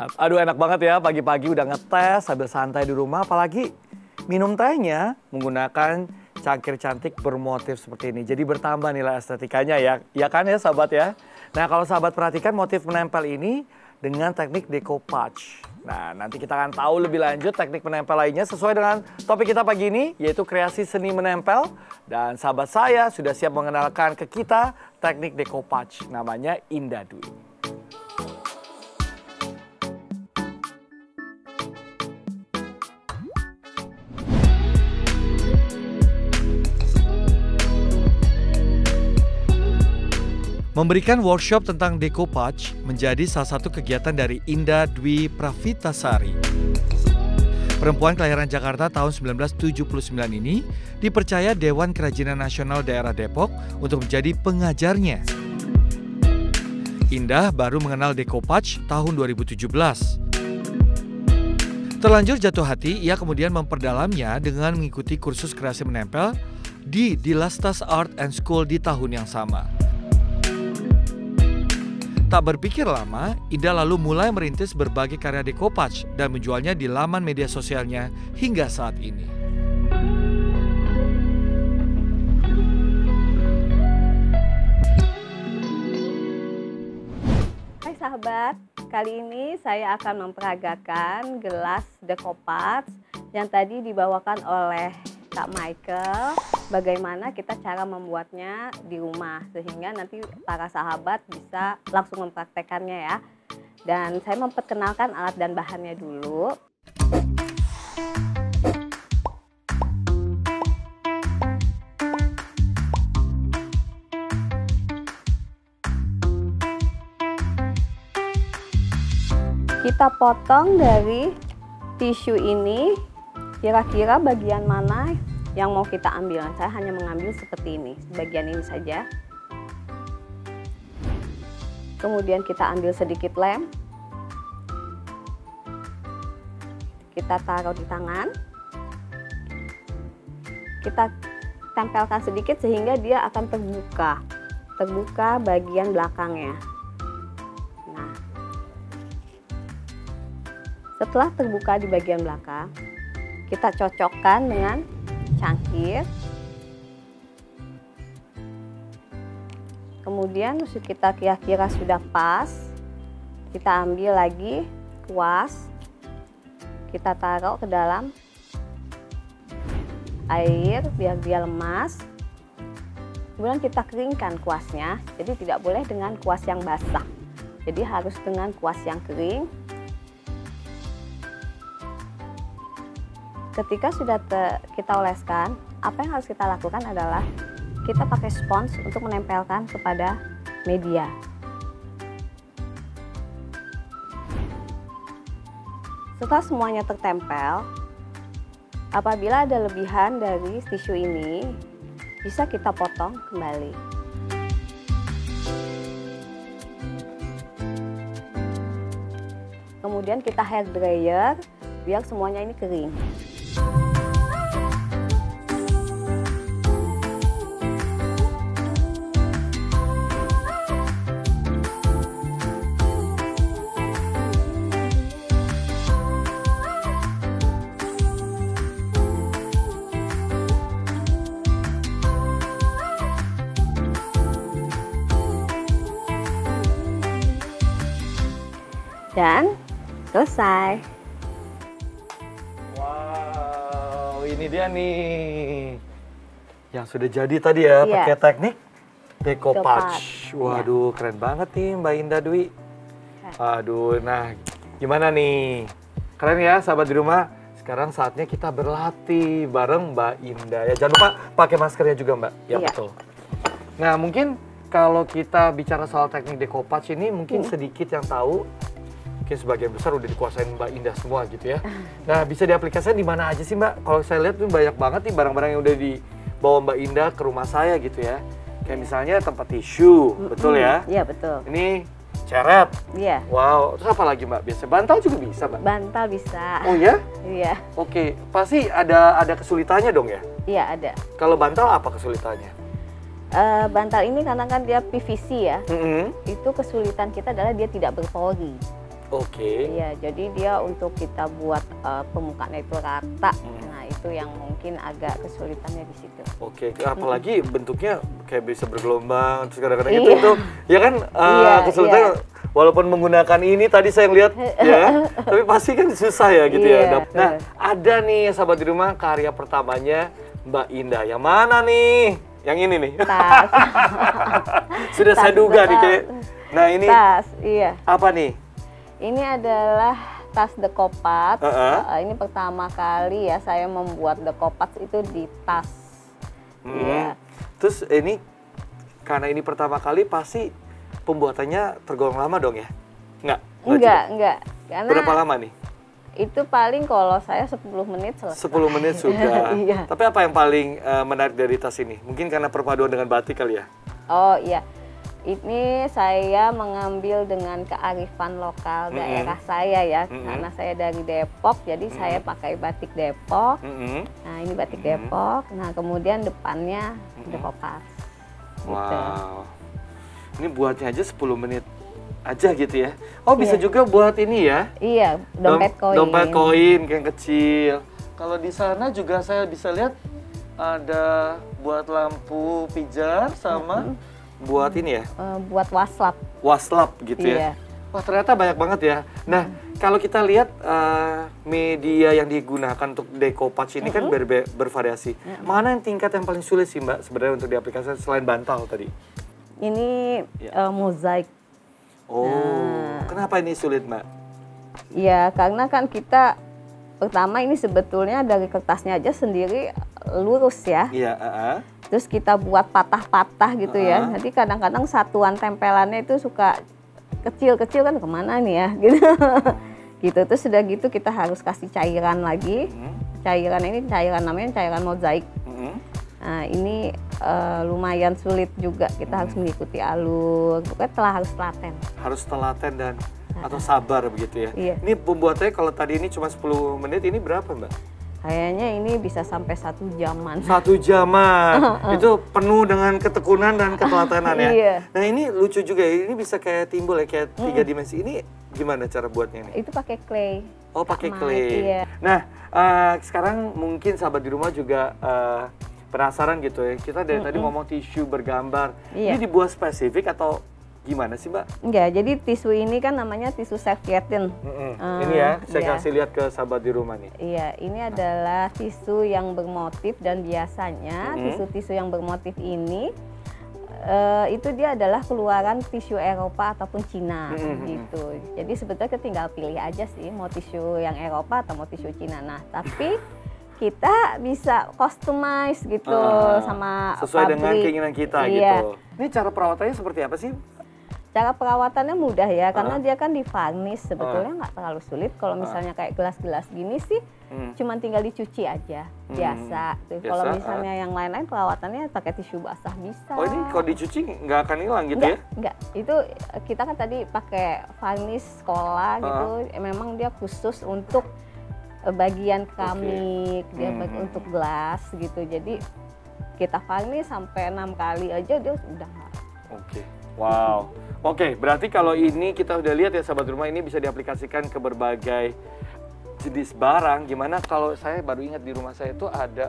banget. Aduh enak banget ya pagi-pagi udah ngetes sambil santai di rumah. Apalagi minum tehnya menggunakan cangkir cantik bermotif seperti ini. Jadi bertambah nilai estetikanya ya. Ya kan ya sahabat ya. Nah kalau sahabat perhatikan motif menempel ini dengan teknik decoupage. Nah nanti kita akan tahu lebih lanjut teknik menempel lainnya sesuai dengan topik kita pagi ini. Yaitu kreasi seni menempel. Dan sahabat saya sudah siap mengenalkan ke kita teknik decoupage. Namanya Indah Dwi. Memberikan workshop tentang decoupage menjadi salah satu kegiatan dari Indah Dwi Pravitasari. Perempuan kelahiran Jakarta tahun 1979 ini dipercaya Dewan Kerajinan Nasional Daerah Depok untuk menjadi pengajarnya. Indah baru mengenal decoupage tahun 2017. Terlanjur jatuh hati, ia kemudian memperdalamnya dengan mengikuti kursus kreasi menempel di Dilastas Art and School di tahun yang sama. Tak berpikir lama, Indah lalu mulai merintis berbagai karya decoupage dan menjualnya di laman media sosialnya hingga saat ini. Hai sahabat, kali ini saya akan memperagakan gelas decoupage yang tadi dibawakan oleh Kak Michael. Bagaimana kita cara membuatnya di rumah sehingga nanti para sahabat bisa langsung mempraktekannya ya. Dan saya memperkenalkan alat dan bahannya dulu. Kita potong dari tisu ini kira-kira bagian mana yang mau kita ambil. Saya hanya mengambil seperti ini, bagian ini saja. Kemudian kita ambil sedikit lem. Kita taruh di tangan. Kita tempelkan sedikit sehingga dia akan terbuka. Terbuka bagian belakangnya. Nah, setelah terbuka di bagian belakang, kita cocokkan dengan cangkir. Kemudian kita kira-kira sudah pas, kita ambil lagi kuas, kita taruh ke dalam air biar dia lemas. Kemudian kita keringkan kuasnya, jadi tidak boleh dengan kuas yang basah, jadi harus dengan kuas yang kering. Ketika sudah kita oleskan, apa yang harus kita lakukan adalah kita pakai spons untuk menempelkan kepada media. Setelah semuanya tertempel, apabila ada lebihan dari tisu ini, bisa kita potong kembali. Kemudian kita hair dryer biar semuanya ini kering. Dan selesai. Wow, ini dia nih yang sudah jadi tadi ya, pakai teknik decoupage. Waduh, keren banget nih Mbak Indah Dwi. Aduh, nah gimana nih? Keren ya sahabat di rumah. Sekarang saatnya kita berlatih bareng Mbak Indah ya. Jangan lupa pakai maskernya juga Mbak. Ya betul. Nah mungkin kalau kita bicara soal teknik decoupage ini mungkin sedikit yang tahu. Mungkin sebagian besar udah dikuasain Mbak Indah semua gitu ya. Nah bisa diaplikasikan di mana aja sih Mbak? Kalau saya lihat tuh banyak banget nih barang-barang yang udah dibawa Mbak Indah ke rumah saya gitu ya. Kayak misalnya tempat tisu, betul ya? Iya betul. Ini ceret. Iya. Wow, terus apa lagi Mbak? Biasa bantal juga bisa Mbak? Bantal bisa. Oh ya? Iya. Oke, pasti ada kesulitannya dong ya? Iya ada. Kalau bantal apa kesulitannya? Bantal ini karena kan dia PVC ya, itu kesulitan kita adalah dia tidak berpori. Oke. Iya, jadi dia untuk kita buat permukaannya itu rata. Nah, itu yang mungkin agak kesulitannya di situ. Oke, apalagi bentuknya kayak bisa bergelombang, terus kadang-kadang itu ya kan kesulitannya. Walaupun menggunakan ini tadi saya lihat ya, tapi pasti kan susah ya gitu ya. Nah, ada nih sahabat di rumah karya pertamanya Mbak Indah. Yang mana nih? Yang ini nih. Tas. Sudah saya duga nih kayak. Nah, ini tas, iya. Apa nih? Ini adalah tas Decopats. Ini pertama kali ya saya membuat Decopats itu di tas. Iya. Terus ini karena ini pertama kali pasti pembuatannya tergolong lama dong ya? Enggak. Karena berapa lama nih? Itu paling kalau saya 10 menit selesai. 10 menit sudah. Iya. Tapi apa yang paling menarik dari tas ini? Mungkin karena perpaduan dengan batik kali ya? Oh iya. Ini saya mengambil dengan kearifan lokal daerah saya ya, karena saya dari Depok, jadi saya pakai batik Depok. Nah, ini batik Depok. Nah, kemudian depannya Decopats. Wow. Gitu. Ini buatnya aja 10 menit aja gitu ya. Oh, bisa juga buat ini ya? Iya, dompet koin. Dompet koin yang kecil. Kalau di sana juga saya bisa lihat ada buat lampu pijar sama buat ini ya? Buat waslap. Waslap gitu ya? Wah, ternyata banyak banget ya. Nah, kalau kita lihat media yang digunakan untuk Decopats ini kan bervariasi. Mana yang tingkat yang paling sulit sih Mbak sebenarnya untuk diaplikasikan selain bantal tadi? Ini mozaik. Oh, kenapa ini sulit Mbak? Ya, karena kan kita pertama ini sebetulnya dari kertasnya aja sendiri lurus ya. Iya, Terus kita buat patah-patah gitu ya. Jadi kadang-kadang satuan tempelannya itu suka kecil-kecil kan kemana nih ya gitu. Gitu. Terus sudah gitu kita harus kasih cairan lagi. Cairan ini namanya cairan mozaik. Nah, ini lumayan sulit juga. Kita harus mengikuti alur. Pokoknya harus telaten. Harus telaten dan atau sabar begitu ya. Iya. Ini pembuatannya kalau tadi ini cuma 10 menit, ini berapa Mbak? Kayaknya ini bisa sampai 1 jaman. 1 jaman. Itu penuh dengan ketekunan dan ketelatenan ya. Iya. Nah, ini lucu juga ya. Ini bisa kayak timbul ya, kayak 3 dimensi. Ini gimana cara buatnya ini? Itu pakai clay. Oh, pakai clay. Iya. Nah, sekarang mungkin sahabat di rumah juga penasaran gitu ya. Kita dari tadi ngomong tisu bergambar. Iya. Ini dibuat spesifik atau gimana sih Mbak? Enggak, jadi tisu ini kan namanya tisu servietin. Ini ya, saya kasih lihat ke sahabat di rumah nih. Iya, ini adalah tisu yang bermotif dan biasanya tisu-tisu yang bermotif ini itu dia adalah keluaran tisu Eropa ataupun Cina gitu. Jadi sebetulnya kita tinggal pilih aja sih mau tisu yang Eropa atau mau tisu Cina. Nah, tapi kita bisa customize gitu sama sesuai dengan pabrik. keinginan kita Iya. gitu. Ini cara perawatannya seperti apa sih? Cara perawatannya mudah ya, karena dia kan di varnish, sebetulnya nggak terlalu sulit. Kalau misalnya kayak gelas-gelas gini sih, cuman tinggal dicuci aja, biasa. Kalau misalnya yang lain-lain perawatannya pakai tisu basah bisa. Oh, ini kalau dicuci nggak akan hilang gitu ya? Enggak, itu kita kan tadi pakai varnish sekolah gitu, memang dia khusus untuk bagian keramik, dia untuk gelas gitu. Jadi kita varnish sampai 6 kali aja dia udah nggak. Oke. Wow. Oke, berarti kalau ini kita udah lihat ya sahabat rumah, ini bisa diaplikasikan ke berbagai jenis barang. Gimana kalau saya baru ingat di rumah saya itu ada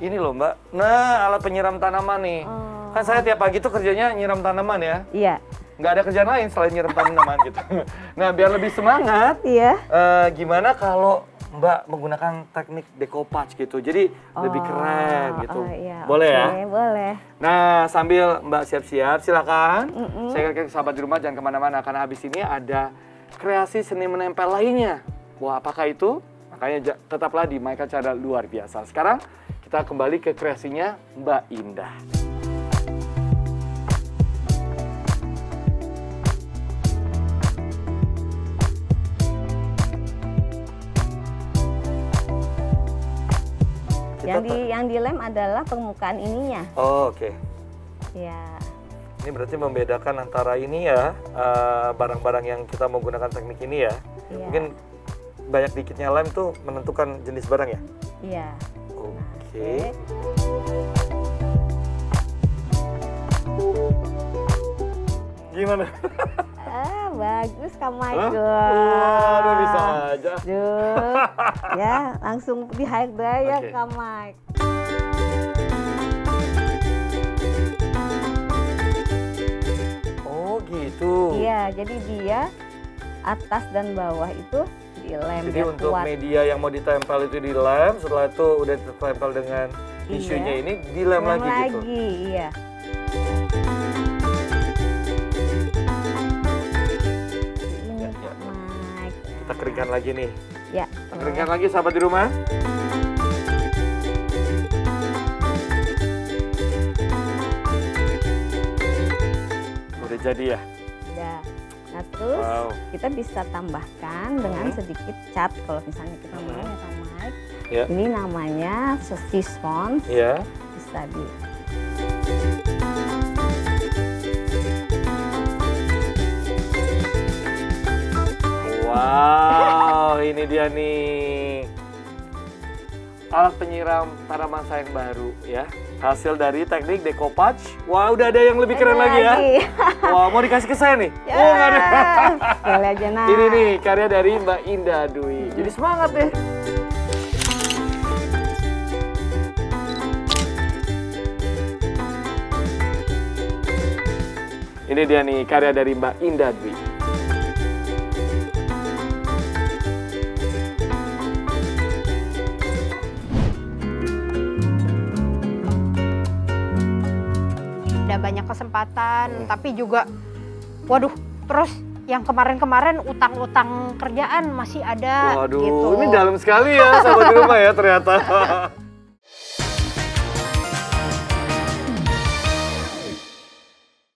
ini loh Mbak. Nah, alat penyiram tanaman nih. Kan saya tiap pagi tuh kerjanya nyiram tanaman ya. Iya. Nggak ada kerjaan lain selain nyiram tanaman gitu. Nah, biar lebih semangat. Iya. Gimana kalau Mbak menggunakan teknik Decopats gitu, jadi lebih keren gitu. Iya, boleh ya? Boleh. Nah, sambil Mbak siap-siap, silakan. Saya ke sahabat di rumah, jangan kemana-mana, karena habis ini ada kreasi seni menempel lainnya. Wah, apakah itu? Makanya tetaplah di Michael Cadar luar biasa. Sekarang kita kembali ke kreasinya Mbak Indah. Yang dilem adalah permukaan ininya. Oh, oke. Ya. Ini berarti membedakan antara ini ya, barang-barang yang kita menggunakan teknik ini ya. Iya. Mungkin banyak dikitnya lem tuh menentukan jenis barang ya? Iya. Oke. Nah, Gimana? bagus Kak Michael. Waduh, bisa aja. Duh, ya langsung di hair dryer Kak Mike. Oh gitu. Iya, jadi dia atas dan bawah itu dilem. Jadi untuk kuat. media yang mau ditempel itu dilem, setelah itu udah ditempel dengan tisunya ini dilem lagi gitu. Iya. Ini Kak Mike. Kita keringkan lagi nih. Ya. Kita keringkan lagi sahabat di rumah. Udah jadi ya? Udah. Nah terus kita bisa tambahkan dengan sedikit cat kalau misalnya kita mau ya Kak Mike. Ya. Ini namanya sosis font. Ya. Bisa di. Wow, ini dia nih alat penyiram tanaman sayang baru ya. Hasil dari teknik decoupage. Wah, udah ada yang lebih keren lagi ya. Wah, mau dikasih ke saya nih? Ya, oh, nggak ada. boleh aja nah. Ini nih karya dari Mbak Indah Dwi. Jadi semangat deh. Ini dia nih karya dari Mbak Indah Dwi. Ada banyak kesempatan, tapi juga, waduh, terus yang kemarin-kemarin utang-utang kerjaan masih ada. Waduh, gitu. ini dalam sekali ya sahabat di rumah ya ternyata.